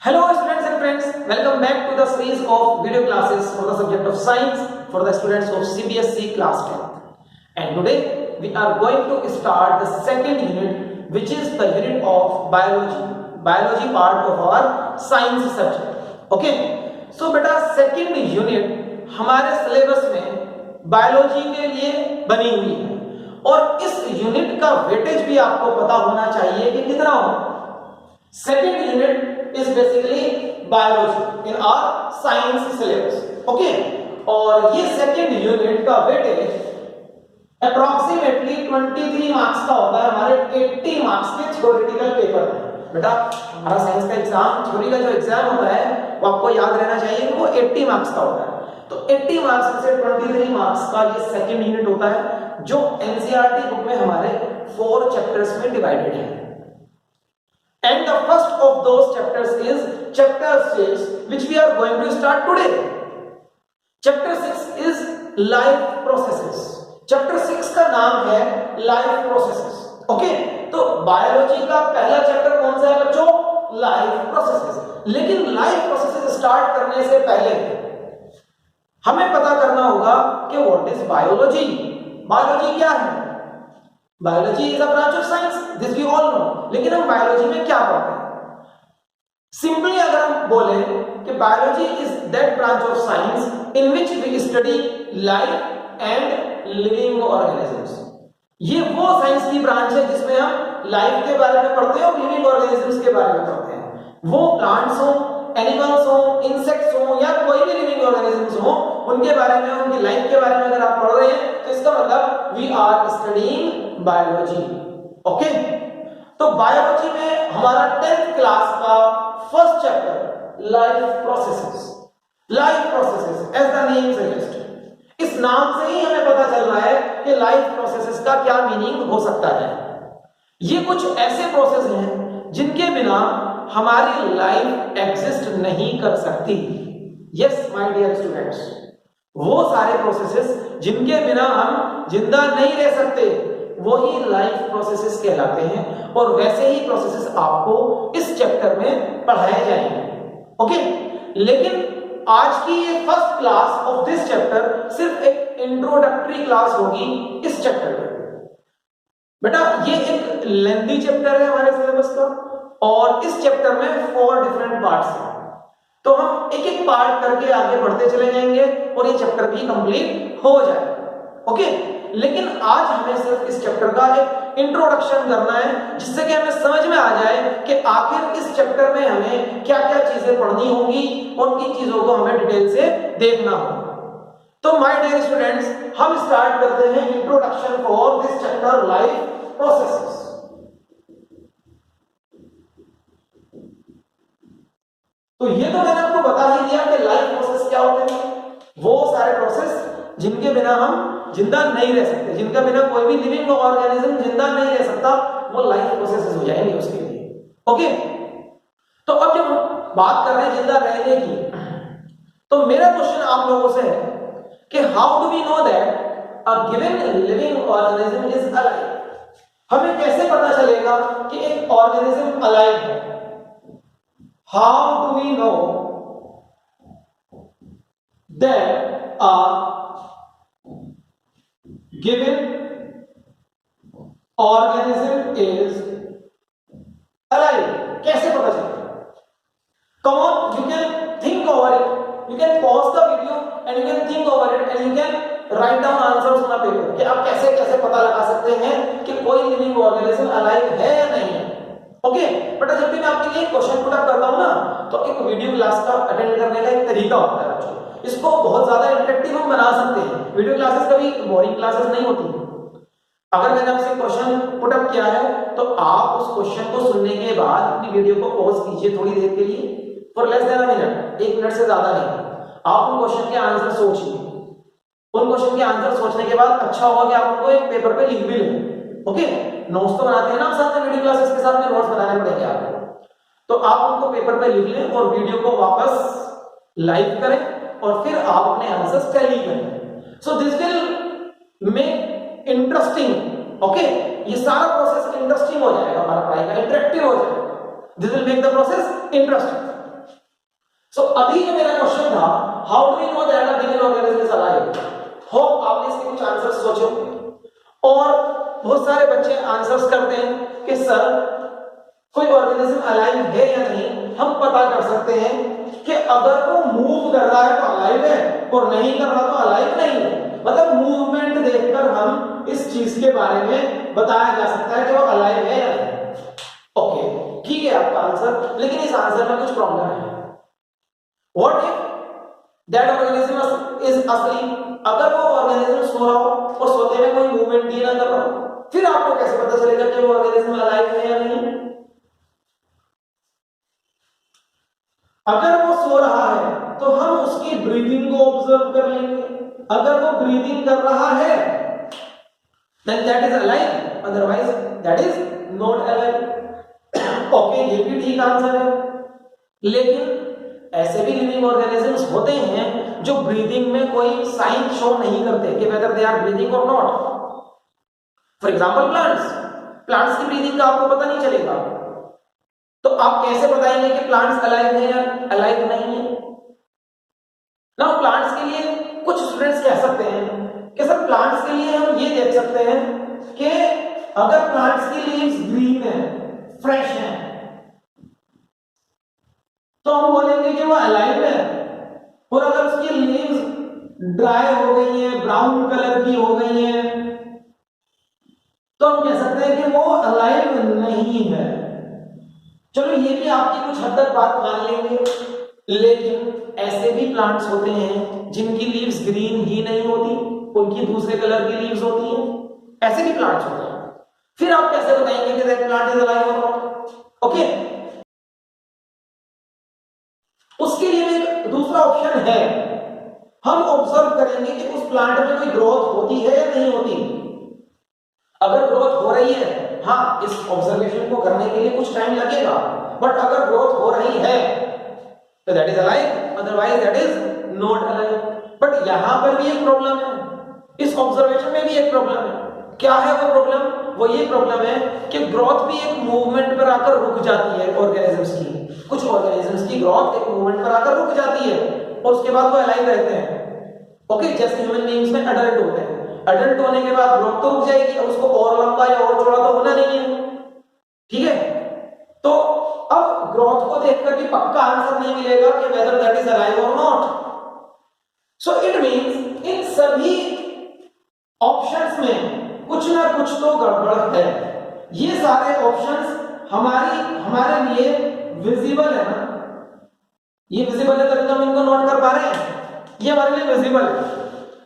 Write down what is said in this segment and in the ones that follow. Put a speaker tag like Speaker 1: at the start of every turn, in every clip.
Speaker 1: Hello students and friends, welcome back to the series of video classes for the subject of science for the students of CBSE class 10th. And today we are going to start the second unit, which is the unit of biology part of our science subject. Okay, so beta second unit हमारे syllabus में biology के लिए बनी हुई है और इस unit का वेटेज भी आपको पता होना चाहिए कि कितना हो। Second unit is basically biology in our science syllabus. Okay, और ये सेकेंड यूनिट का वेटेज अप्रोक्सीमेटली 23 मार्क्स का होता है हमारे 80 मार्क्स के थ्योरेटिकल पेपर में। बेटा हमारा साइंस का एग्जाम, थ्योरी का जो एग्जाम होता है वो आपको याद रहना चाहिए कि वो 80 मार्क्स का होता है। तो 80 मार्क्स में से 23 मार्क्स का ये सेकेंड यूनिट होता है जो एनसीईआरटी बुक में हमारे 4 चैप्टर्स में डिवाइडेड है। And the first of those chapters is chapter 6, which we are going to start today. Chapter 6 is life processes. Chapter 6 का नाम है life processes. Okay? तो बायोलॉजी का पहला चैप्टर कौन सा है बच्चों? Life processes. लेकिन लाइफ प्रोसेसेस स्टार्ट करने से पहले हमें पता करना होगा कि व्हाट इज बायोलॉजी। बायोलॉजी क्या है? Biology is a branch of science, this we all know. लेकिन हम बायोलॉजी में क्या पढ़ते हैं? सिंपली अगर हम बोले कि biology is that branch of science in which we study life and living organisms. ये वो साइंस की ब्रांच है जिसमें हम लाइफ के बारे में पढ़ते हैं और लिविंग ऑर्गेनिजम्स के बारे में पढ़ते हैं। वो प्लांट्स हो, एनिमल्स हो, इंसेक्ट्स हो या कोई भी लिविंग ऑर्गेनिजम्स हो, उनके बारे में, उनकी लाइफ के बारे में अगर आप पढ़ रहे हैं तो इसका मतलब we are studying biology. Okay, तो बायोलॉजी में हमारा 10th क्लास का first chapter life processes. Life processes as the name suggest, इस नाम से ही हमें पता चल रहा है कि लाइफ प्रोसेसेस का क्या मीनिंग हो सकता है। ये कुछ ऐसे प्रोसेस हैं जिनके बिना हमारी लाइफ एग्जिस्ट नहीं कर सकती। यस माय डियर स्टूडेंट्स, वो सारे प्रोसेसेस जिनके बिना हम जिंदा नहीं रह सकते वही लाइफ प्रोसेसेस कहलाते हैं और वैसे ही प्रोसेसेस आपको इस चैप्टर में पढ़ाए जाएंगे। ओके, लेकिन आज की ये first class of this chapter सिर्फ एक इंट्रोडक्टरी क्लास होगी इस चैप्टर में। बेटा ये एक लेंथी चैप्टर है हमारे सिलेबस का और इस चैप्टर में 4 डिफरेंट पार्ट्स हैं, तो हम एक एक पार्ट करके आगे बढ़ते चले जाएंगे और ये चैप्टर भी कंप्लीट हो जाएगा। ओके, लेकिन आज हमें सिर्फ इस चैप्टर का एक इंट्रोडक्शन करना है जिससे कि हमें समझ में आ जाए कि आखिर इस चैप्टर में हमें क्या क्या चीजें पढ़नी होंगी और किन चीजों को हमें डिटेल से देखना होगा। तो माय डियर स्टूडेंट्स, हम स्टार्ट करते हैं introduction for this chapter life processes. तो ये तो मैंने आपको बता ही दिया कि लाइफ प्रोसेस क्या होते हैं। वो सारे प्रोसेस जिनके बिना हम जिंदा नहीं रह सकते, जिनका बिना कोई भी लिविंग ऑर्गेनिज्म जिंदा नहीं रह सकता, वो लाइफ प्रोसेसेस हो जाएंगे उसके लिए। ओके, तो अब जब हम बात कर रहे हैं जिंदा रहने की, तो मेरा क्वेश्चन आप लोगों से है कि how do we know that a given living organism is alive. हमें कैसे पता चलेगा कि एक ऑर्गेनिज्म अलाइव है? How do we know that a given organism is alive? कैसे पता चलेगा? Come on, you can think over it. You can pause the video and you can think over it and you can write down answers on a paper कि आप कैसे कैसे पता लगा सकते हैं कि कोई लिविंग ऑर्गेनिज्म अलाइव है या नहीं है। ओके, बट जब भी मैं आपके लिए क्वेश्चन पुट अप करता हूं ना, तो एक वीडियो क्लास का अटेंड करने का एक तरीका होता है बच्चों। इसको बहुत ज्यादा इंटरेक्टिव हम बना सकते हैं। वीडियो क्लासेस कभी बोरिंग क्लासेस नहीं होती। अगर मैंने आपसे क्वेश्चन पुट अप किया है तो आप उस क्वेश्चन को सुनने के बाद अपनी वीडियो को पॉज कीजिए थोड़ी देर के लिए, for less than a minute, 1 minute से ज्यादा नहीं। आप उन क्वेश्चन के आंसर सोचिए। उन क्वेश्चन के आंसर सोचने के बाद अच्छा होगा कि आप उनको एक पेपर पे लिख भी लें। ओके, नोट्स तो बनाते हैं ना साथ में, वीडियो क्लासेस के साथ में नोट्स बनाने पड़ेंगे आपको, तो आप उनको पेपर पे लिख लें और वीडियो को वापस लाइव करें और फिर आप अपने आंसर्स टैली करें। So this will make interesting. Okay, ये सारा प्रोसेस इंटरेस्टिंग हो जाएगा, हमारा पढ़ाई का इंटरेक्टिव हो जाएगा। This will make the process interesting. So अभी जो मेरा क्वेश्चन था, how do we know that a living organism is alive, hope आपने इसके कुछ आंसर्स सोचे। और बहुत सारे बच्चे आंसर्स करते हैं कि सर कोई ऑर्गेनिज्म अलाइव है या नहीं हम पता कर सकते हैं कि अगर वो मूव कर रहा है तो अलाइव है और नहीं कर रहा तो अलाइव नहीं है। मतलब मूवमेंट देखकर हम इस चीज के बारे में बताया जा सकता है कि वो अलाइव है या नहीं। ओके, ठीक है आपका आंसर, लेकिन इस आंसर में कुछ प्रॉब्लम है। What if that organism is asleep, अगर वो ऑर्गेनिज्म सो रहा हो और सोते में कोई मूवमेंट भी ना कर रहा हो, फिर आपको कैसे पता चलेगा कि वो ऑर्गेनिज्म अलाइव है या नहीं? अगर वो सो रहा है तो हम उसकी ब्रीदिंग को ऑब्जर्व कर लेंगे। अगर वो ब्रीदिंग कर रहा है then that is alive, otherwise that is not alive। Okay, ये भी ठीक आंसर है। लेकिन ऐसे भी लिविंग ऑर्गेनिजम्स होते हैं जो ब्रीदिंग में कोई साइन शो नहीं करते कि वेदर दे आर ब्रीदिंग और नॉट। फॉर एग्जांपल प्लांट्स की ब्रीदिंग का आपको पता नहीं चलेगा, तो आप कैसे बताएंगे कि प्लांट्स अलाइव है या अलाइव नहीं है? नाउ प्लांट्स के लिए कुछ स्टूडेंट्स कह सकते हैं कि सर प्लांट्स के लिए हम ये देख सकते हैं कि अगर प्लांट्स की लीव्स ग्रीन है, फ्रेश है, तो हम बोलेंगे कि वो अलाइव है। और अगर उसकी लीव्स ड्राई हो गई है, ब्राउन कलर की हो गई है, तो हम कह सकते हैं कि वो अलाइव नहीं है। चलो ये भी आपकी कुछ हद तक बात मान लेंगे, लेकिन ऐसे भी प्लांट्स होते हैं जिनकी लीव्स ग्रीन ही नहीं होती, उनकी दूसरे कलर की लीव्स होती हैं। ऐसे भी प्लांट्स होते हैं। फिर आप कैसे बताएंगे कि दैट प्लांट इज अलाइव और नॉट? ओके, उसके लिए एक दूसरा ऑप्शन है, हम ऑब्जर्व करेंगे कि उस प्लांट में कोई ग्रोथ होती है या नहीं होती। अगर ग्रोथ हो रही है, हाँ, इस ऑब्जर्वेशन को करने के लिए कुछ टाइम लगेगा, बट अगर ग्रोथ हो रही है तो that is alive, otherwise that is not alive. But यहां पर भी एक प्रॉब्लम है, इस ऑब्जर्वेशन में भी एक प्रॉब्लम है। क्या है वो प्रॉब्लम? वो ये प्रॉब्लम है कि ग्रोथ भी एक मूवमेंट पर आकर रुक जाती है ऑर्गेनिजम्स की। कुछ ऑर्गेनिजम्स की ग्रोथ एक मूवमेंट पर आकर रुक जाती है और उसके बाद वो अलाइव रहते हैं। ओके, जैसे ह्यूमन बीइंग्स में अडल्ट होते हैं, अडल्ट होने के बाद ग्रोथ तो रुक जाएगी, अब उसको और लंबा या और चौड़ा तो होना नहीं है, ठीक है? तो अब ग्रोथ को देखकर भी पक्का आंसर नहीं मिलेगा कि वेदर दैट इज अलाइव और नॉट। सो इट मींस इन सभी ऑप्शंस में कुछ ना कुछ तो गड़बड़ है। ये सारे ऑप्शंस हमारे लिए विजिबल है ना, ये विजिबल है तभी तो हम इनको नोट कर पा रहे हैं, ये हमारे लिए विजिबल है।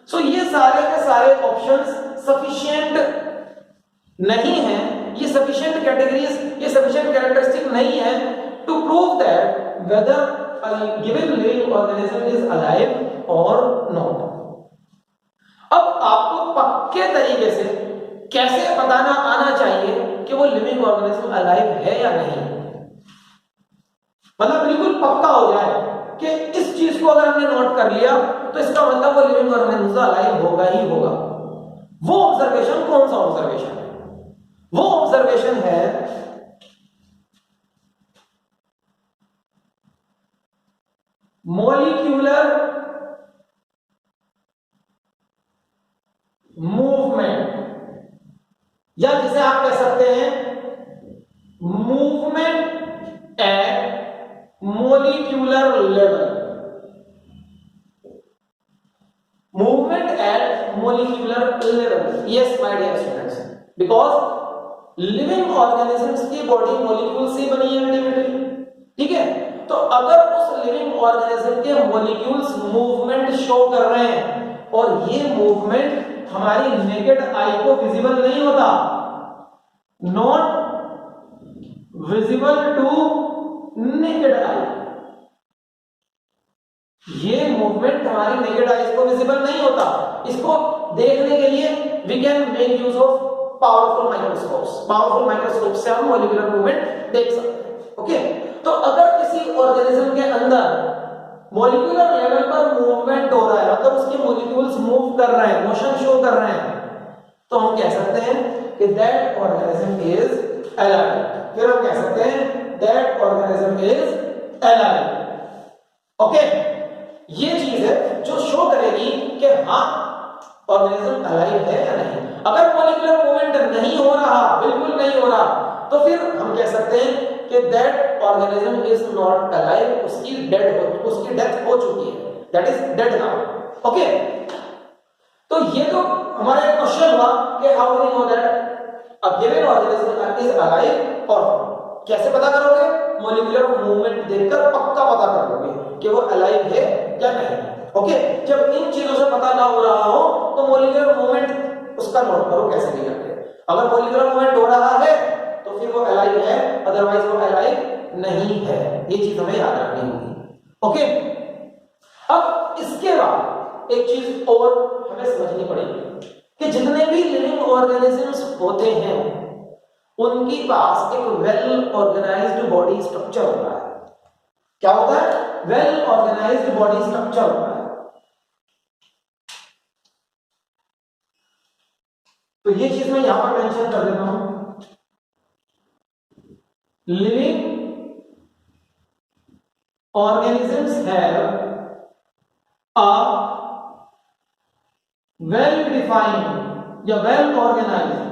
Speaker 1: सो ये सारे के सारे ऑप्शंस सफिशिएंट नहीं है, ये सफिशिएंट कैटेगरीज, ये सफिशिएंट कैरेक्टरिस्टिक नहीं है to prove that whether a given living organism is alive or not। अब आपको पक्के तरीके से कैसे बताना आना चाहिए कि वो लिविंग ऑर्गेनिज्म अलाइव है या नहीं, मतलब बिल्कुल पक्का हो जाए कि इस चीज को अगर हमने नोट कर लिया तो इसका मतलब वो लिविंग ऑर्गेनिज्म अलाइव होगा ही होगा। वो ऑब्जर्वेशन कौन सा ऑब्जर्वेशन है? वो ऑब्जर्वेशन है मॉलिक्यूलर मूवमेंट, या जिसे आप कह सकते हैं movement at molecular level. Movement at molecular level, yes my dear students, because living organisms की बॉडी मॉलिक्यूल से बनी है अल्टीमेटली, ठीक है? तो अगर उस लिविंग ऑर्गेनिज्म के मॉलिक्यूल्स मूवमेंट शो कर रहे हैं और ये मूवमेंट हमारी नेकेड आई को विजिबल नहीं होता, not visible to naked eye, ये मूवमेंट हमारी नेकेड आईज को विजिबल नहीं होता। इसको देखने के लिए we can make use of powerful microscopes. Powerful microscope से हम मॉलिक्यूलर मूवमेंट देख सकते हैं। ओके, तो अगर किसी ऑर्गेनिज्म के अंदर मॉलिक्यूलर लेवल पर मूवमेंट हो रहा है, मतलब उसके मॉलिक्यूल्स मूव कर रहे हैं, मोशन शो कर रहे हैं, तो हम कह सकते हैं कि दैट ऑर्गेनिज्म इज अलाइव। फिर हम कह सकते हैं that organism is alive. Okay, ये चीज है जो शो करेगी कि हाँ ऑर्गेनिज्म अलाइव है या नहीं। अगर मॉलिक्यूलर मूवमेंट नहीं हो रहा, बिल्कुल नहीं हो रहा, तो फिर हम कह सकते हैं कि that organism is not alive, उसकी डेथ हो चुकी है, that is dead now. Okay, तो ये तो हमारा क्वेश्चन हुआ कि how do we know that a given organism is alive, और कैसे पता करोगे? मॉलिक्यूलर मूवमेंट देखकर पक्का पता कर लोगे कि वो अलाइव है या नहीं। ओके, जब इन चीजों से पता ना हो रहा हो तो मॉलिक्यूलर मूवमेंट उसका नोट करो कैसे भी करके। अगर मॉलिक्यूलर मूवमेंट हो रहा है तो फिर वो अलाइव है, अदरवाइज वो अलाइव नहीं है। ये चीज हमें याद रखनी होगी। ओके, अब इसके बाद एक चीज और हमें समझनी पड़ेगी कि जितने भी लिविंग ऑर्गेनिजम्स होते हैं उनके पास एक वेल ऑर्गेनाइज्ड बॉडी स्ट्रक्चर होता है। क्या होता है? वेल ऑर्गेनाइज्ड बॉडी स्ट्रक्चर होता है। तो ये चीज मैं यहां पर मेंशन कर देता हूं। Living organisms have a well defined या well organized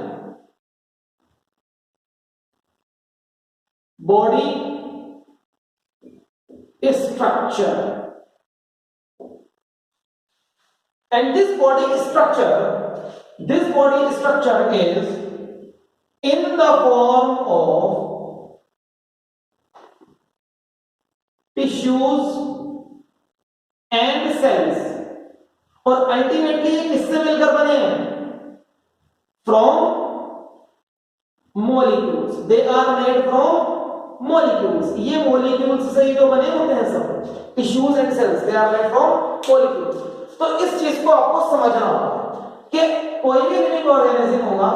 Speaker 1: body structure, and this body structure is in the form of tissues and cells, और अल्टीमेटली किससे मिलकर बने हैं? From molecules, they are made from molecules। ये molecules से ही तो बने होते हैं सब, tissues and cells, they are made from molecules। तो इस चीज को आपको समझना होगा कि कोई भी लिविंग ऑर्गेनिज्म होगा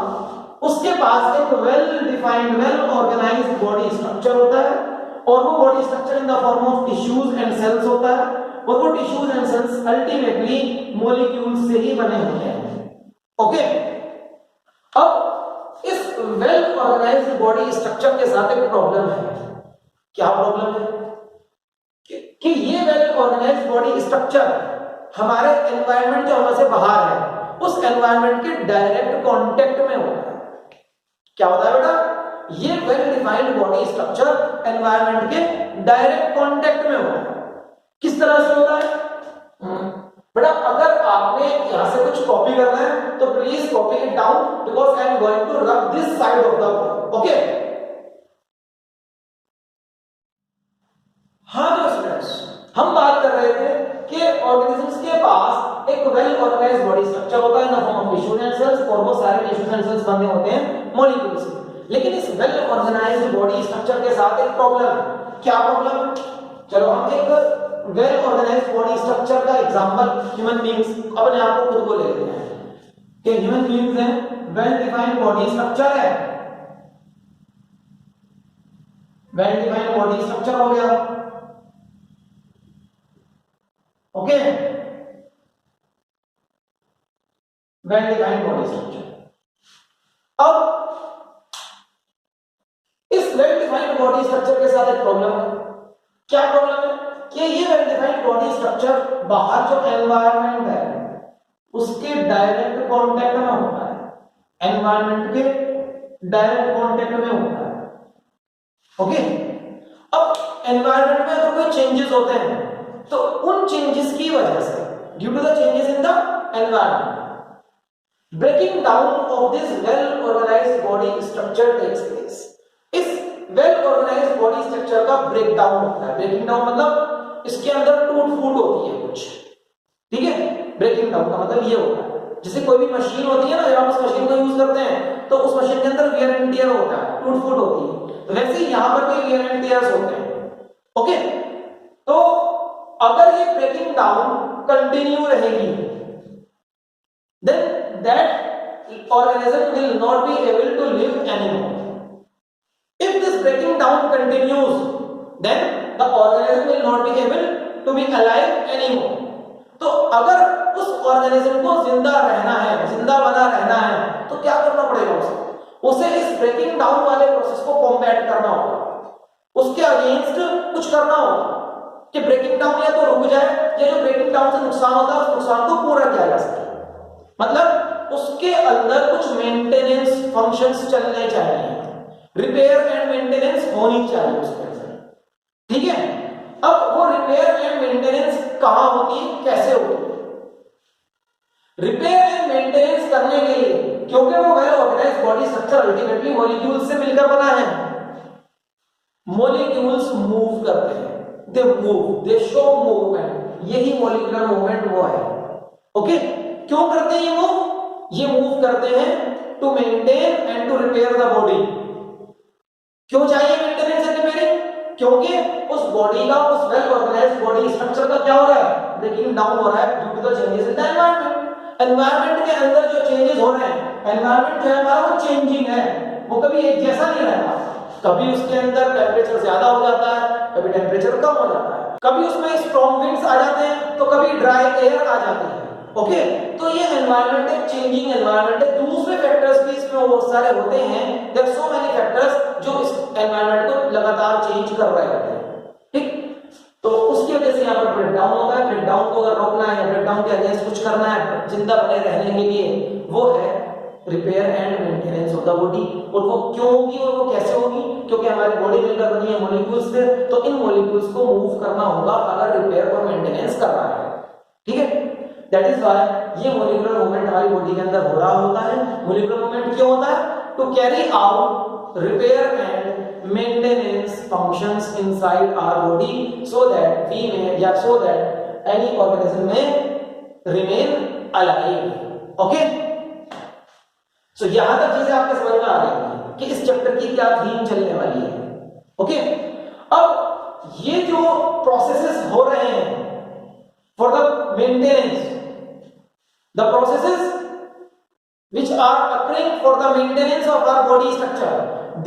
Speaker 1: उसके पास एक well defined well organised body structure होता है, और वो body structure in the form of tissues and cells होता है, और वो tissues and cells ultimately molecules से ही बने होते हैं। ओके, अब इस वेल ऑर्गेनाइज्ड बॉडी स्ट्रक्चर के साथ एक प्रॉब्लम है। क्या प्रॉब्लम है? कि ये वेल ऑर्गेनाइज्ड बॉडी स्ट्रक्चर हमारे एनवायरनमेंट जो हमसे बाहर है उस एनवायरनमेंट के डायरेक्ट कांटेक्ट में होता है। क्या होता है बेटा? ये well defined body structure environment के डायरेक्ट कांटेक्ट में होता है। किस तरह से होता है बेटा? अगर आपने यहां से कुछ कॉपी करना है तो please copy it down, because I am going to rub this side of the board. Okay, हाँ तो स्टूडेंट्स, हम बात कर रहे थे कि ऑर्गेनिजम्स के पास एक वेल ऑर्गेनाइज्ड बॉडी स्ट्रक्चर होता है in the form of tissues and cells, और वो सारे टिश्यूज एंड सेल्स बने होते हैं मॉलिक्यूल्स से। लेकिन इस वेल ऑर्गेनाइज्ड बॉडी स्ट्रक्चर के साथ एक प्रॉब्लम है। क्या प्रॉब्लम? चलो हम एक वेल ऑर्गेनाइज्ड बॉडी स्ट्रक्चर का एग्जांपल ह्यूमन बीइंग्स अपने आप को खुद को ले लेते हैं कि ह्यूमन बीइंग्स हैं, वेल डिफाइंड बॉडी स्ट्रक्चर है, वेल डिफाइंड बॉडी स्ट्रक्चर हो गया। Okay, well defined body structure. अब इस वेल डिफाइंड बॉडी स्ट्रक्चर के साथ एक प्रॉब्लम है। क्या प्रॉब्लम है? कि ये वेल डिफाइंड बॉडी स्ट्रक्चर बाहर जो एनवायरनमेंट है उसके डायरेक्ट कांटेक्ट में होता है, एनवायरनमेंट के डायरेक्ट कांटेक्ट में होता है। ओके, अब एनवायरनमेंट में अगर कोई चेंजेस होते हैं तो उन चेंजेस की वजह से, due to the changes in the environment, breaking down of this well organised body structure takes place. इस वेल ऑर्गेनाइज्ड बॉडी स्ट्रक्चर का ब्रेक डाउन होता है। ब्रेकिंग डाउन मतलब इसके अंदर टूट फूट होती है कुछ, ठीक है? ब्रेकिंग डाउन का मतलब ये होता है जैसे कोई भी मशीन होती है ना, जब आप उस मशीन को यूज करते हैं तो उस मशीन के अंदर वियर एंड टियर होता है, टूट फूट होती है, तो वैसे ही यहां पर कोई वियर एंड टियर्स होते हैं। ओके, तो अगर ये ब्रेकिंग डाउन कंटिन्यू रहेगी then that organism will not be able to live anymore. If this breaking down continues, then the organism will not be able to be alive anymore. तो अगर उस organism को जिंदा रहना है, जिंदा बना रहना है, तो क्या करना पड़ेगा उसे इस ब्रेकिंग डाउन वाले प्रोसेस को कॉम्बैट करना होगा, उसके अगेंस्ट कुछ करना होगा। कि ब्रेकिंग डाउन या तो रुक जाए या जो ब्रेकिंग डाउन से नुकसान होता है उस नुकसान को पूरा किया जा सके। मतलब उसके अंदर कुछ मेंटेनेंस फंक्शंस चलने चाहिए, रिपेयर एंड मेंटेनेंस होनी चाहिए उसके अंदर, ठीक है। अब वो रिपेयर एंड मेंटेनेंस कहां होती है, कैसे होती है? रिपेयर एंड मेंटेनेंस करने के लिए, क्योंकि वो well organised body structure ultimately molecules से मिलकर बना है, मॉलिक्यूल्स मूव करते हैं, they move, they show movement, यही मॉलिक्यूलर मूवमेंट वो है। ओके, क्यों करते हैं ये मूव? ये मूव करते हैं to maintain and to repair the body. क्यों चाहिए मेंटेनेंस एंड रिपेयरिंग? क्योंकि उस बॉडी का, उस वेल ऑर्गेनाइज्ड बॉडी स्ट्रक्चर का क्या हो रहा है, ब्रेकिंग डाउन हो रहा है due to the changes in the environment. Environment के अंदर जो चेंजेस हो रहे हैं, एनवायरनमेंट जो है हमारा वो चेंजिंग है, वो कभी एक जैसा नहीं रहता। कभी उसके अंदर टेम्परेचर ज्यादा हो जाता है, कभी टेम्परेचर कम हो जाता है, कभी उसमें स्ट्रॉन्ग विंड्स आ जाते हैं तो कभी ड्राई एयर आ जाती है। ओके, तो ये एनवायरनमेंट एक चेंजिंग एनवायरनमेंट है। दूसरे फैक्टर्स भी इसमें बहुत सारे होते हैं, there are so many factors जो इस एनवायरनमेंट को लगातार चेंज कर रहे होते हैं, ठीक। तो उसकी वजह से यहाँ पर ब्रेक डाउन होता है। ब्रेक डाउन को अगर रोकना है या ब्रेक डाउन के अगेंस्ट कुछ करना है जिंदा बने रहने के लिए, वो है repair and maintenance of the body. और वो क्यों होगी और वो कैसे होगी? क्योंकि हमारी बॉडी मिलकर बनी है मॉलिक्यूल्स से, तो इन मॉलिक्यूल्स को मूव करना होगा अगर रिपेयर और मेंटेनेंस करना है, ठीक है। दैट इज व्हाई ये मॉलिक्यूलर मूवमेंट हमारी बॉडी के अंदर हो रहा होता है। मॉलिक्यूलर मूवमेंट क्यों होता है? To carry out repair and maintenance functions inside our body so that we may या सो दैट एनी ऑर्गेनिज्म में रिमेन अलाइव। ओके, सो यहां तक चीजें आपके समझ में आ रही हैं कि इस चैप्टर की क्या थीम चलने वाली है। ओके, अब ये जो प्रोसेसेस हो रहे हैं for the maintenance, the processes which are occurring for the maintenance of our body structure,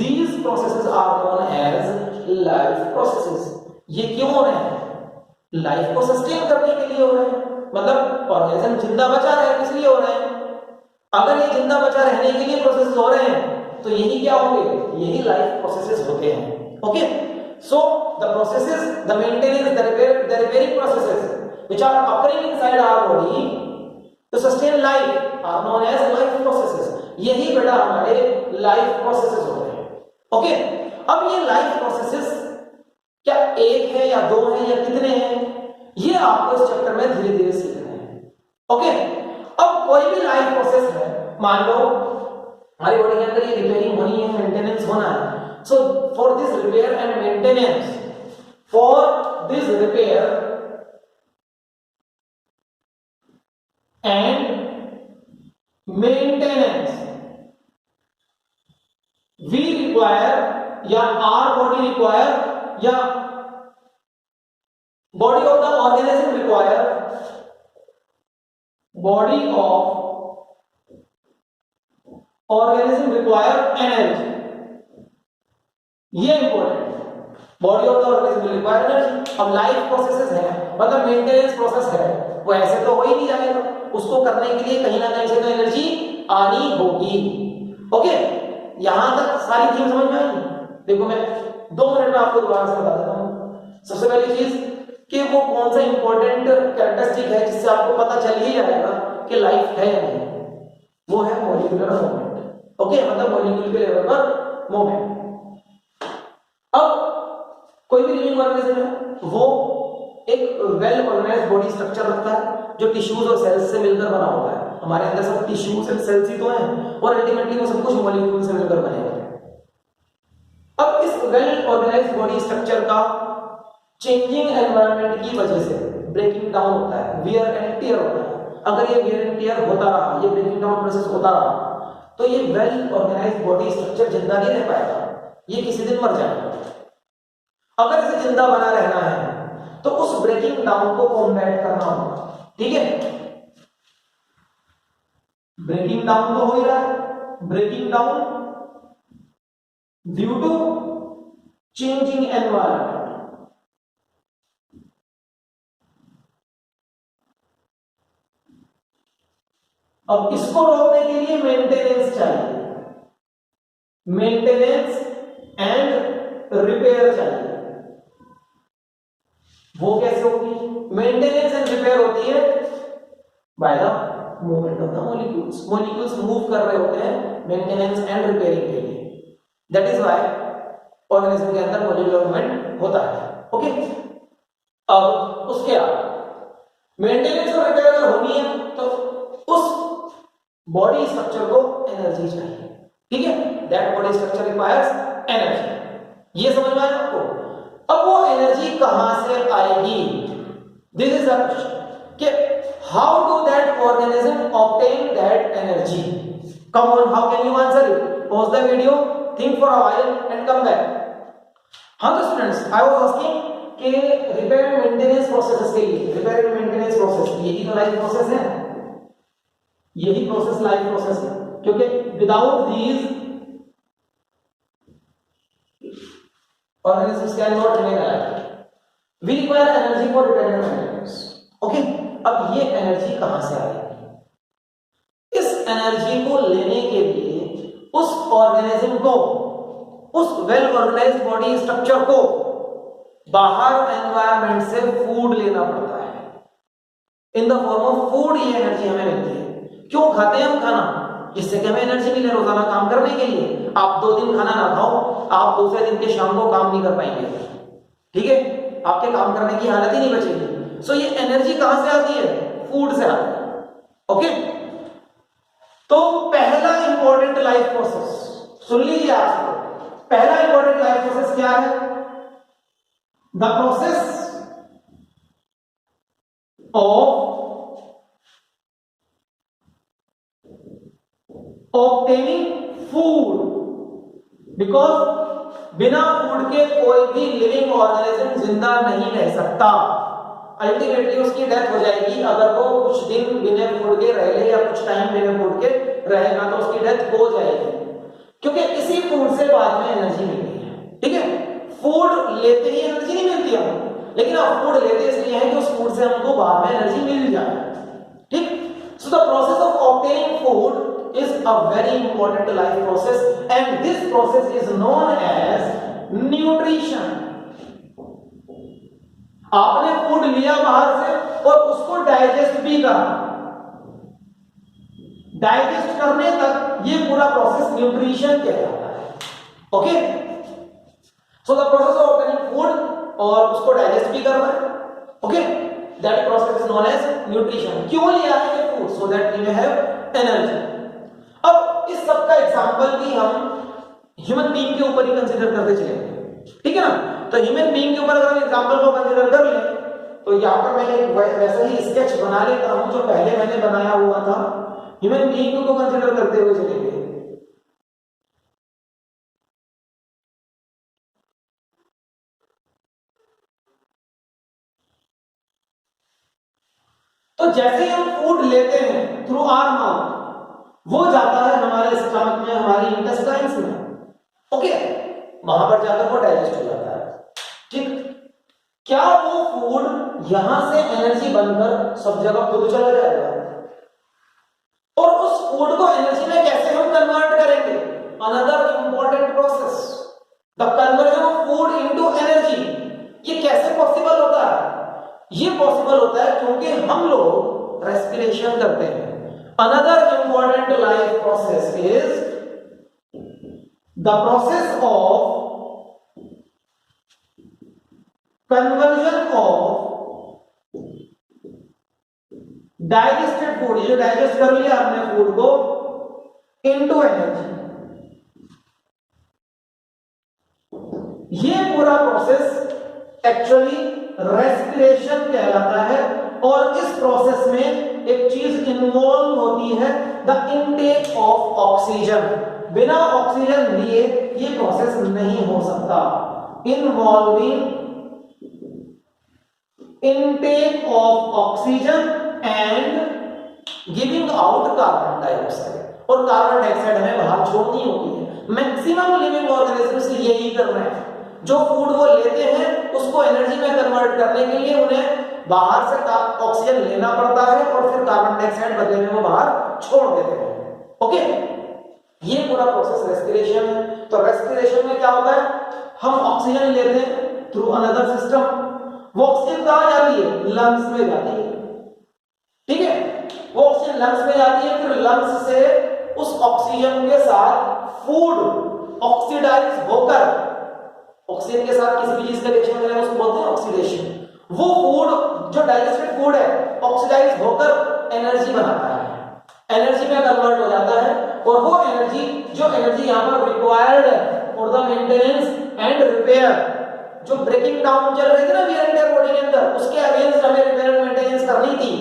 Speaker 1: these processes are known as life processes। ये क्यों हो रहे हैं? लाइफ को सस्टेन करने के लिए हो रहे हैं, मतलब ऑर्गेनिज्म जिंदा बचा रहे किस लिए हो रहे हैं? अगर ये जिंदा बचा रहने के लिए प्रोसेसेस हो रहे हैं तो यही क्या होंगे? यही लाइफ प्रोसेसेस होते हैं। Okay, so the processes, the maintenance, the repairing processes which are occurring inside our body to sustain life are known as life processes। यही बेटा हमारे लाइफ प्रोसेसेस होते हैं। ओके, अब ये लाइफ प्रोसेसेस क्या एक है या दो है या कितने हैं, ये आपको इस चैप्टर में धीरे धीरे सीखना है। ओके, अब कोई भी लाइफ प्रोसेस है, मान लो हमारी बॉडी के अंदर ये रिपेयरिंग होनी है, मेंटेनेंस होना है। So for this repair and maintenance, for this repair and maintenance we require या our body require या body of the organism require, body of organism require energy। ये इंपॉर्टेंट है, body of the organism require energy. अब life processes है, मतलब maintenance process है, वो ऐसे तो हो ही नहीं जाएगा, उसको करने के लिए कहीं ना कहीं से तो एनर्जी आनी होगी। ओके, यहां तक सारी थीम समझ में आई? देखो मैं 2 मिनट में आपको दोबारा से बता देता हूं। सबसे पहली चीज कि वो कौन सा इंपॉर्टेंट कैरेक्टरिस्टिक है जिससे आपको पता चल ही जाएगा कि लाइफ है या नहीं, वो है मॉलिक्यूलर मूवमेंट। ओके, मतलब मॉलिक्यूल के लेवल पर मूवमेंट। अब कोई भी लिविंग ऑर्गेनिज्म है वो एक वेल ऑर्गेनाइज्ड बॉडी स्ट्रक्चर रखता है जो टिश्यूज और सेल्स से मिलकर बना हुआ है। हमारे अंदर सब टिश्यूज एंड सेल्स ही तो हैं और अल्टीमेटली वो सब कुछ मॉलिक्यूल से मिलकर बने हुए हैं। अब इस वेल ऑर्गेनाइज्ड बॉडी स्ट्रक्चर का चेंजिंग एनवायरनमेंट की वजह से ब्रेकिंग डाउन होता है, वियर एंड टियर होता है। अगर ये वियर एंड टियर होता रहा, ये ब्रेकिंग डाउन प्रोसेस होता रहा, तो ये वेल ऑर्गेनाइज्ड बॉडी स्ट्रक्चर जिंदा नहीं रह पाएगा, ये किसी दिन मर जाएगा। अगर इसे जिंदा बना रहना है तो उस ब्रेकिंग डाउन को कॉम्बैट करना होगा, ठीक है। ब्रेकिंग डाउन तो हो ही रहा है, breaking down due to changing environment. अब इसको रोकने के लिए मेंटेनेंस चाहिए, मेंटेनेंस एंड रिपेयर चाहिए। वो मॉलिक्यूल्स मूव कर रहे होते हैं मेंटेनेंस एंड रिपेयरिंग के लिए। दैट इज व्हाई ऑर्गेनिज्म के अंदर मॉलिक्यूलर मूवमेंट होता है। ओके, अब उसके बाद मेंटेनेंस और रिपेयर अगर होनी है तो उस बॉडी स्ट्रक्चर को एनर्जी चाहिए। ठीक है, that body structure requires energy. ये समझ में आया आपको? अब वो एनर्जी कहां से आएगी? दिस इज द क्वेश्चन कि how do that organism obtain that energy? Come on, how can you answer it? Pause the video, think for a while and come back. हाँ तो स्टूडेंट्स, आई वाज आस्किंग कि repair and maintenance processes के लिए, repair and maintenance process यही तो life process है, यही process life process है, क्योंकि without these organisms cannot remain alive. We require energy for repair and maintenance. Okay, अब ये एनर्जी कहां से आएगी? इस एनर्जी को लेने के लिए उस ऑर्गेनिज्म को, उस वेल ऑर्गेनाइज्ड बॉडी स्ट्रक्चर को बाहर एनवायरनमेंट से फूड लेना पड़ता है। In the form of food ये एनर्जी हमें मिलती है। क्यों खाते हैं हम खाना? जिससे कि हमें एनर्जी मिले रोजाना काम करने के लिए। आप 2 दिन खाना ना खाओ, आप दूसरे दिन के शाम को काम नहीं कर पाएंगे। ठीक है, आपके काम करने की हालत ही नहीं बचेगी। सो ये एनर्जी कहां से आती है? फूड से आती है। ओके, तो पहला इंपॉर्टेंट लाइफ प्रोसेस सुन लीजिए आप। पहला इंपॉर्टेंट लाइफ प्रोसेस क्या है? The process of obtaining food, because बिना फूड के कोई भी लिविंग ऑर्गेनिज्म जिंदा नहीं रह सकता। अल्टीमेटली उसकी डेथ हो जाएगी अगर वो कुछ दिन बिना फूड के रह ले या कुछ टाइम बिना फूड के रहेगा तो उसकी डेथ हो जाएगी, क्योंकि इसी फूड से बाद में एनर्जी मिलती है। ठीक है, फूड लेते ही एनर्जी नहीं मिलती हमको, लेकिन आप फूड लेते इसलिए है कि उस फूड से हमको बाद में एनर्जी मिल जाए। ठीक, सो the process of obtaining food is a very important life process and this process is known as nutrition. आपने फूड लिया बाहर से और उसको डाइजेस्ट भी करा, डाइजेस्ट करने तक ये पूरा प्रोसेस न्यूट्रिशन कहलाता है। Okay, so the process of obtaining food और उसको डाइजेस्ट भी करना है। Okay, that process is known as nutrition. क्यों लिया है ये food? So that we may have energy. अब इस सब का एग्जांपल भी हम ह्यूमन बीइंग के ऊपर ही कंसीडर करते चलेंगे। ठीक है ना? तो ह्यूमन बीइंग के ऊपर अगर हम एग्जांपल को कंसीडर कर लें तो यहां पर मैं वैसा ही स्केच बना लेता हूं जो पहले मैंने बनाया हुआ था। ह्यूमन बीइंग को कंसीडर करते हुए चलेंगे। तो जैसे ही हम फूड लेते हैं थ्रू आवर माउथ, वो जाता है हमारे स्टमक में, हमारी इंटेस्टाइन्स में। ओके, वहां पर जाकर वो डाइजेस्ट हो जाता है। ठीक, क्या वो फूड यहां से एनर्जी बनकर सब जगह खुद चला जाएगा? और उस फूड को एनर्जी में कैसे हम कन्वर्ट करेंगे? Another important process, the conversion of food into energy. ये कैसे पॉसिबल होता है? ये पॉसिबल होता है क्योंकि हम लोग रेस्पिरेशन करते हैं। Another important life process is the process of conversion of digested food, ये डाइजेस्ट कर लिया हमने फूड को, into energy। ये पूरा प्रोसेस एक्चुअली रेस्पिरेशन कहलाता है और इस प्रोसेस में एक चीज इन्वॉल्व होती है, द इनटेक ऑफ ऑक्सीजन। बिना ऑक्सीजन लिए ये प्रोसेस नहीं हो सकता। Involving intake of oxygen and giving out carbon dioxide. और कार्बन डाइऑक्साइड हमें बाहर छोड़नी होती है। मैक्सिमम लिविंग ऑर्गेनिजम्स यही कर रहे हैं। जो फूड वो लेते हैं उसको एनर्जी में कन्वर्ट करने के लिए उन्हें बाहर से ऑक्सीजन लेना पड़ता है और फिर कार्बन डाइऑक्साइड बदले में वो बाहर छोड़ देते हैं। ओके, ये पूरा प्रोसेस रेस्पिरेशन है। तो रेस्पिरेशन में क्या होता है? हम ऑक्सीजन लेते हैं थ्रू अनदर सिस्टम। वो ऑक्सीजन कहां जाती है? लंग्स में जाती है। ठीक है, वो ऑक्सीजन लंग्स में जाती है, फिर लंग्स से उस ऑक्सीजन के साथ फूड ऑक्सीडाइज होकर, ऑक्सीजन के साथ किसी भी चीज का रिएक्शन करें उसको बोलते हैं ऑक्सीडेशन, वो फूड जो डाइजेस्टेड फूड है ऑक्सीडाइज होकर एनर्जी बनाता है, एनर्जी में कन्वर्ट हो जाता है, और वो एनर्जी जो एनर्जी यहाँ पर रिक्वायर्ड है for the maintenance and repair, जो ब्रेकिंग डाउन चल रही थी ना वियर एंड टियर बॉडी के अंदर, उसके अगेंस्ट हमें रिपेयर एंड मेंटेनेंस करनी थी,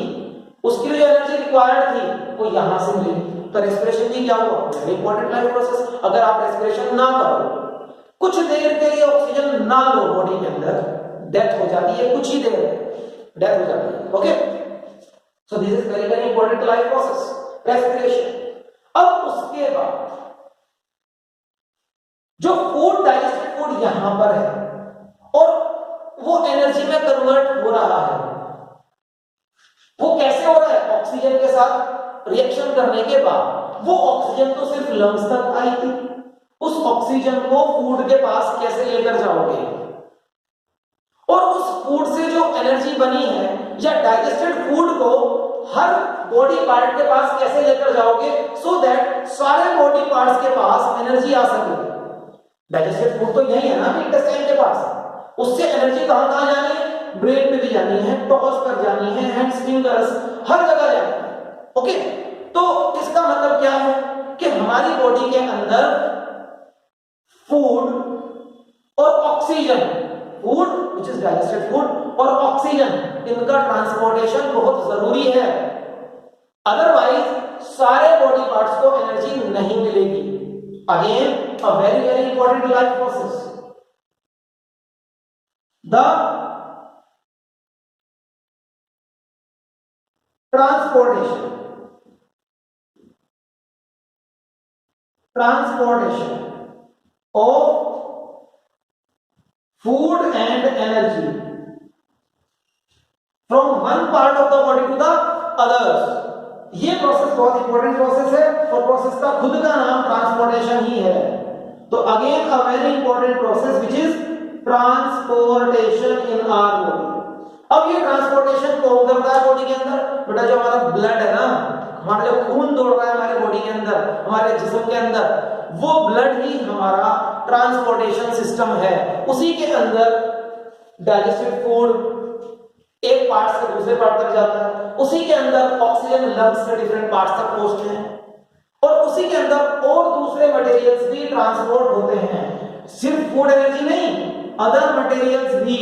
Speaker 1: उसके लिए एनर्जी रिक्वायर्ड थी वो यहां से मिलेगी। तो रेस्पिरेशन भी क्या हुआ, वेरी इंपॉर्टेंट लाइफ प्रोसेस। अगर आप रेस्पिरेशन ना करो, कुछ देर के लिए ऑक्सीजन ना लो बॉडी के अंदर, डेथ हो जाती है, कुछ ही देर डेथ हो जाती है। Okay, so this is very very important life process respiration. अब उसके बाद जो फूड डाइजेस्टेड फूड यहां पर है और वो एनर्जी में कन्वर्ट हो रहा है, वो कैसे हो रहा है, ऑक्सीजन के साथ रिएक्शन करने के बाद वो ऑक्सीजन तो सिर्फ लंग्स तक आई थी, उस ऑक्सीजन को फूड के पास कैसे लेकर जाओगे, और उस फूड से जो एनर्जी बनी है या डाइजेस्टेड फूड को हर बॉडी पार्ट के पास कैसे लेकर जाओगे, सो दैट सारे बॉडी पार्ट्स के पास एनर्जी आ सके। डाइजेस्टेड फूड तो यही है ना इंटेस्टाइन के पास, उससे एनर्जी कहां कहां जानी है, ब्रेन पे भी जानी है, टॉस पर जानी है, हैंड्स फिंगर्स हर जगह जानी है। ओके, तो इसका मतलब क्या है कि हमारी बॉडी के अंदर फूड और oxygen, food which is digested food और ऑक्सीजन, इनका ट्रांसपोर्टेशन बहुत जरूरी है, अदरवाइज सारे बॉडी पार्ट्स को एनर्जी नहीं मिलेगी। Again a very very important life process, the transportation of food and energy from one part of the body to the others। ये प्रोसेस बहुत इंपॉर्टेंट प्रोसेस है और प्रोसेस का खुद का नाम ट्रांसपोर्टेशन ही है। तो again a very important process which is transportation in our body. अब ये ट्रांसपोर्टेशन कौन करता है बॉडी के अंदर, बेटा जो हमारा ब्लड है ना, हमारा जो खून दौड़ रहा है हमारे बॉडी के अंदर, हमारे जिस्म के अंदर, वो ब्लड ही हमारा ट्रांसपोर्टेशन सिस्टम है। उसी के अंदर डाइजेस्टेड फूड एक पार्ट से दूसरे पार्ट तक जाता है, उसी के अंदर ऑक्सीजन लंग्स के डिफरेंट पार्ट्स तक पहुंचते हैं, और उसी के अंदर और दूसरे मटेरियल्स भी ट्रांसपोर्ट होते हैं। सिर्फ फूड एनर्जी नहीं, अदर मटेरियल्स भी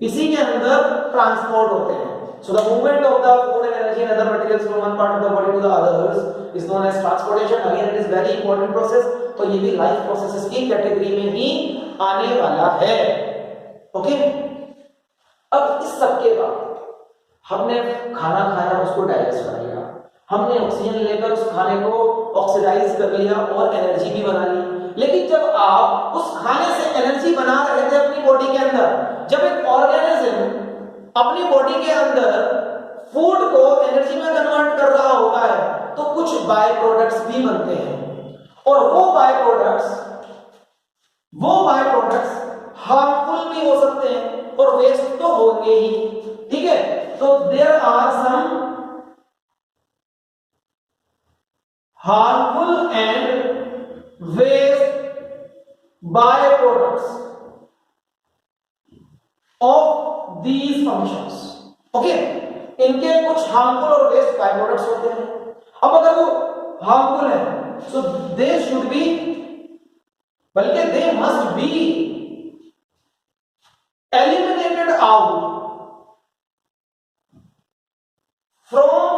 Speaker 1: इसी के अंदर ट्रांसपोर्ट होते हैं। So the movement of the food and energy and other materials from one part of the body to the others is known as transportation. Again, it is very important process. तो ये भी life processes की category में ही आने वाला है। Okay, अब इस सब के बाद हमने खाना खाया, उसको डाइजेस्ट कर लिया, हमने ऑक्सीजन लेकर उस खाने को ऑक्सीडाइज कर लिया और एनर्जी भी बना ली। लेकिन जब आप उस खाने से एनर्जी बना रहे थे अपनी बॉडी के अंदर, जब एक ऑर्गेनिज्म अपनी बॉडी के अंदर फूड को एनर्जी में कन्वर्ट कर रहा होता है, तो कुछ बाय प्रोडक्ट्स भी बनते हैं, और वो बाय प्रोडक्ट्स हार्मफुल भी हो सकते हैं और वेस्ट तो होंगे ही। ठीक है, तो there are some harmful and waste by products of these functions। Okay, इनके कुछ हार्मफुल और वेस्ट बाय प्रोडक्ट्स होते हैं। अब अगर वो हार्मफुल है, सो दे शुड बी, बल्कि they must be eliminated out from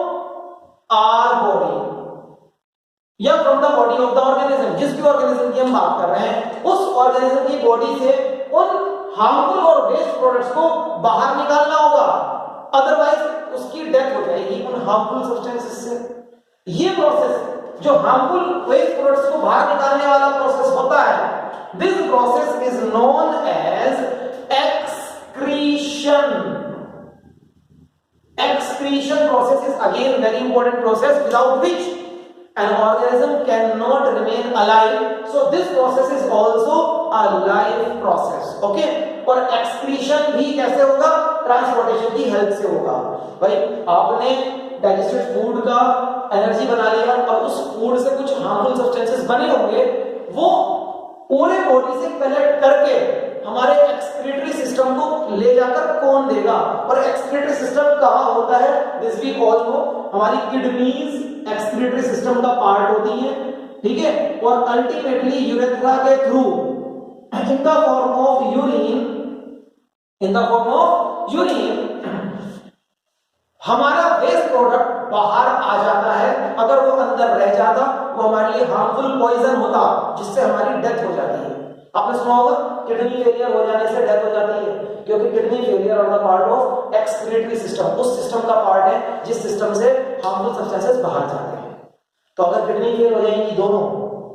Speaker 1: our body या from the body of the organism. जिस भी ऑर्गेनिज्म की हम बात कर रहे हैं, उस ऑर्गेनिज्म की बॉडी से उन हार्मफुल और वेस्ट प्रोडक्ट्स को बाहर निकालना होगा, अदरवाइज उसकी डेथ हो जाएगी उन हार्मफुल सब्सटेंसेस से। ये प्रोसेस जो हार्मफुल वेस्ट प्रोडक्ट्स को बाहर निकालने वाला प्रोसेस होता है, this process is known as excretion. Excretion process is again very important process without which an organism cannot remain alive. So this process is also a life process. Okay? और excretion भी कैसे होगा? Transportation की help से होगा। भाई आपने digested food का एनर्जी बना लिया, अब उस फूड से कुछ हार्मफुल सब्सटेंसेस बने होंगे, वो पूरे बॉडी से कलेक्ट करके हमारे एक्सक्रीटरी सिस्टम को ले जाकर कौन देगा, और एक्सक्रीटरी सिस्टम कहाँ होता है, दिस वी ऑल नो, हमारी किडनीज एक्सक्रीटरी सिस्टम का पार्ट होती है, ठीक है, और अल्टीमेटली यूरेथ्रा के through in the form of urine हमारा वेस्ट प्रोडक्ट बाहर आ जाता है। अगर वो अंदर रह जाता वो हमारे लिए हार्मफुल पॉइजन होता, जिससे हमारी डेथ हो जाती है। आपने सुना होगा किडनी फेलियर हो जाने से डेथ हो जाती है, क्योंकि किडनी फेलियर और the part of excretory system, उस सिस्टम का पार्ट है जिस सिस्टम से हार्मफुल सब्सटेंसेस बाहर जाते हैं। तो अगर किडनी फेल हो जाएगी दोनों,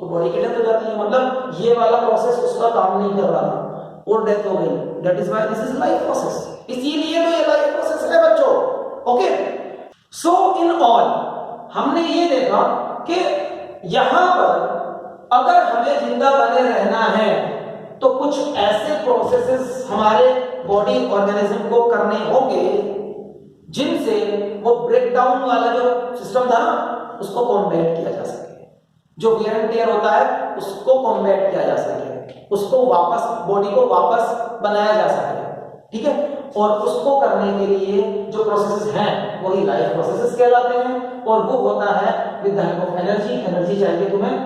Speaker 1: तो बॉडी की डेथ हो जाती है, मतलब ये वाला प्रोसेस उसका काम नहीं कर रहा था और डेथ हो गई। That is why this is life process, इसीलिए तो ये लाइफ प्रोसेस है बच्चों। ओके, सो इन ऑल हमने ये देखा कि यहां पर अगर हमें जिंदा बने रहना है तो कुछ ऐसे प्रोसेसेस हमारे बॉडी ऑर्गेनिज्म को करने होंगे जिनसे वो ब्रेक डाउन वाला जो सिस्टम था ना उसको कॉम्बैट किया जा सके, जो वियर एंड टियर होता है उसको कॉम्बैट किया जा सके, उसको वापस बॉडी को वापस बनाया जा सके, ठीक है। और उसको करने के लिए जो प्रोसेसेस हैं वही लाइफ प्रोसेसेस कहलाते हैं, और वो होता है with the help of energy. Energy चाहिए तुम्हें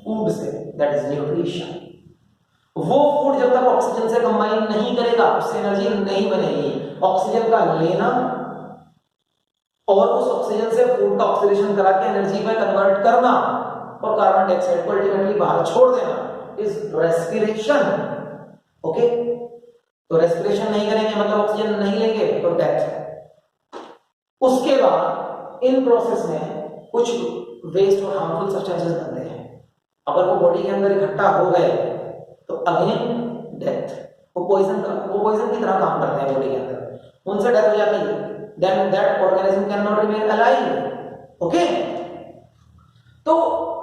Speaker 1: फूड से, दैट इज न्यूट्रिशन। वो फूड जब तक ऑक्सीजन से कंबाइन नहीं करेगा उससे एनर्जी नहीं बनेगी। ऑक्सीजन का लेना और उस ऑक्सीजन से फूड का ऑक्सीडेशन करा के एनर्जी में कन्वर्ट करना और कार्बन डाइऑक्साइड को अल्टीमेटली बाहर छोड़ देना इज रेस्पिरेशन। ओके, तो रेस्पिरेशन नहीं करेंगे मतलब ऑक्सीजन नहीं लेंगे तो डेथ। उसके बाद इन प्रोसेस में कुछ वेस्ट और हार्मफुल सब्सटेंसेस बनते हैं, अगर वो बॉडी के अंदर इकट्ठा हो गए तो अगेन डेथ। वो पॉइजन की तरह काम करते हैं बॉडी के अंदर, उनसे डेथ हो जाती है। Then that organism cannot remain alive. Okay, तो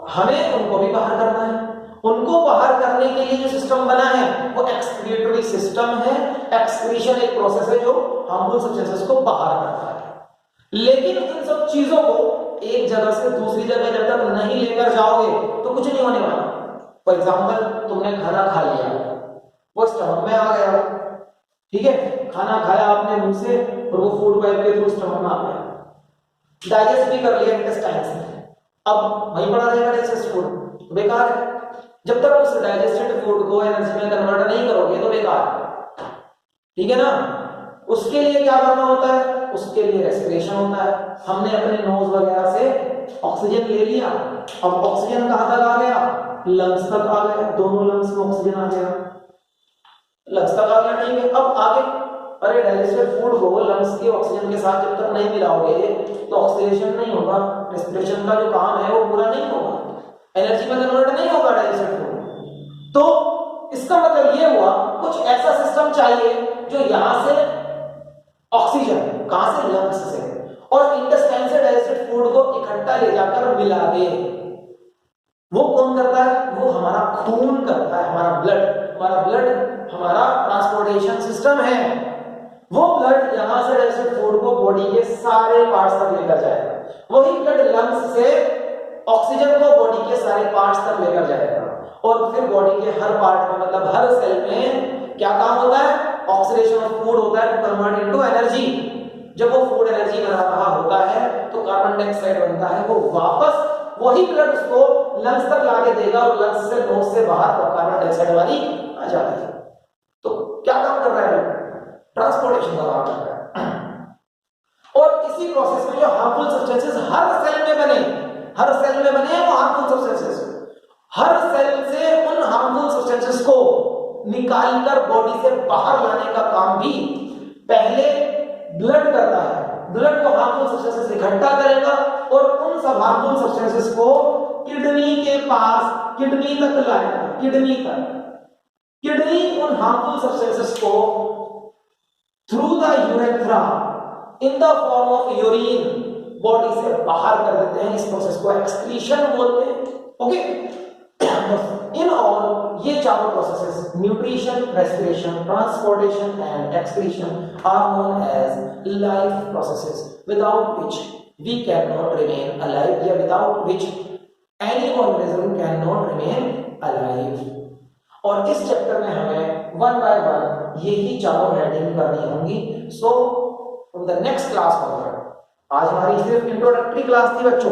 Speaker 1: हमें उनको भी बाहर करना है। उनको बाहर करने के लिए जो सिस्टम बना है वो एक्सक्रीटरी सिस्टम है। एक्सक्रीशन एक प्रोसेस है जो हार्मफुल सब्सटेंसेस को बाहर करता है। लेकिन इन सब चीजों को एक जगह से दूसरी जगह जब तक नहीं लेकर जाओगे तो कुछ नहीं होने वाला। फॉर एग्जाम्पल, तुमने खाना खा लिया, वो स्टमक में आ गया, ठीक है, खाना खाया आपने मुंह से और वो फूड पाइप के थ्रू स्टमक में आ गया, डाइजेस्ट भी कर लिया इंटेस्टाइन से, अब वहीं पड़ा रहेगा डाइजेस्ट फूड, तो बेकार है। जब तक उस डाइजेस्टेड फूड को एनर्जी में कन्वर्ट नहीं करोगे तो बेकार है, ठीक है ना। उसके लिए क्या करना होता है, उसके लिए रेस्पिरेशन होता है। हमने अपने नोज वगैरह से ऑक्सीजन ले लिया, अब ऑक्सीजन कहां तक आ गया, लंग्स तक आ गया, दोनों लंग्स में ऑक्सीजन आ गया, लंग्स तक आ गया, ठीक है। अब आगे, अरे डाइजेस्टेड फूड को लंग्स के ऑक्सीजन के साथ जब तक नहीं मिलाओगे तो ऑक्सीडेशन नहीं होगा, रेस्पिरेशन का जो काम है वो पूरा नहीं होगा, एनर्जी में कन्वर्ट नहीं होगा डाइजेस्टेड फूड। तो इसका मतलब ये हुआ कुछ ऐसा सिस्टम चाहिए जो यहां से ऑक्सीजन, कहां से, लंग्स से, और इंटेस्टाइन से डाइजेस्टेड फूड को इकट्ठा ले जाकर मिला दे। वो कौन करता है, वो हमारा खून करता है, हमारा ब्लड हमारा ट्रांसपोर्टेशन सिस्टम है। वो ब्लड यहां से डाइजेस्टेड फूड को बॉडी के सारे पार्ट्स तक लेकर जाएगा। वही ब्लड लंग्स से ऑक्सीजन को बॉडी के सारे पार्ट्स तक लेकर जाएगा, और फिर बॉडी के हर पार्ट में, मतलब हर सेल में क्या काम होता है, ऑक्सीडेशन ऑफ फूड होता है टू कन्वर्ट इनटू एनर्जी। जब वो फूड एनर्जी बना रहा होता है तो कार्बन डाइऑक्साइड बनता है, वो वापस वही ब्लड उसको लंग्स तक लाके देगा और लंग्स से, नोज से बाहर कार्बन डाइऑक्साइड वाली आ जाती है। तो क्या काम कर रहा है, ट्रांसपोर्टेशन का काम कर रहा है। और इसी प्रोसेस में जो हार्मफुल सब्सटेंसेस हर सेल में बने वो हार्मफुल सब्सटेंसेस, हर सेल से उन हार्मफुल सब्सटेंसेस को निकालकर बॉडी से बाहर लाने का काम भी पहले ब्लड करता है। ब्लड को हार्मफुल सब्सटेंसेस इकट्ठा करेगा और उन सब हार्मफुल सब्सटेंसेस को किडनी के पास, किडनी तक लाएगा, किडनी उन हार्मफुल सब्सटेंसेस को through the urethra in the form of urine body से बाहर कर देते हैं। इस प्रोसेस को एक्सक्रीशन बोलते हैं। ओके, इन ऑल ये चारों processes, nutrition, respiration, transportation and excretion, are known as life processes, without which we cannot remain alive, या without which any organism cannot remain alive। और इस चैप्टर में हमें वन बाय वन यही चारों हेडिंग करनी होंगी। So from the next class forward, आज हमारी सिर्फ इंट्रोडक्टरी क्लास थी बच्चों,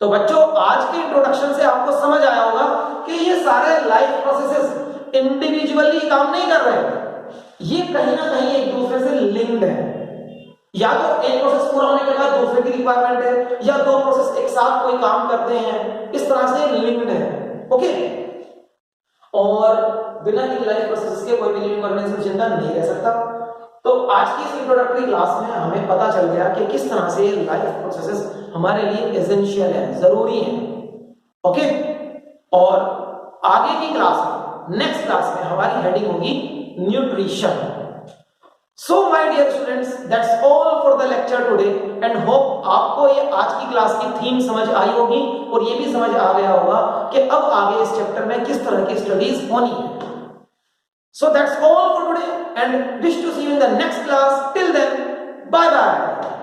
Speaker 1: तो बच्चों आज के इंट्रोडक्शन से आपको समझ आया होगा कि ये सारे लाइफ प्रोसेसेस इंडिविजुअली काम नहीं कर रहे हैं, ये कहीं ना कहीं एक दूसरे से लिंक्ड है। या तो एक प्रोसेस पूरा होने के बाद दूसरे की रिक्वायरमेंट है, या दो प्रोसेस एक साथ कोई काम करते हैं, इस तरह से लिंक्ड है। ओके, और बिना इन लाइफ प्रोसेसेस के कोई भी लिविंग ऑर्गेनिज्म जिंदा नहीं रह सकता। तो आज की इस इंट्रोडक्टरी क्लास में हमें पता चल गया कि किस तरह से लाइफ प्रोसेसेस हमारे लिए एसेंशियल है, जरूरी है। ओके, और आगे की क्लास में, नेक्स्ट क्लास में हमारी हेडिंग होगी nutrition. So my dear students, that's all for the lecture today and hope आपको ये आज की क्लास की थीम समझ आई होगी और ये भी समझ आ गया होगा कि अब आगे इस चैप्टर में किस तरह की स्टडीज होनी है। So that's all for today and wish to see you in the next class. Till then, bye bye.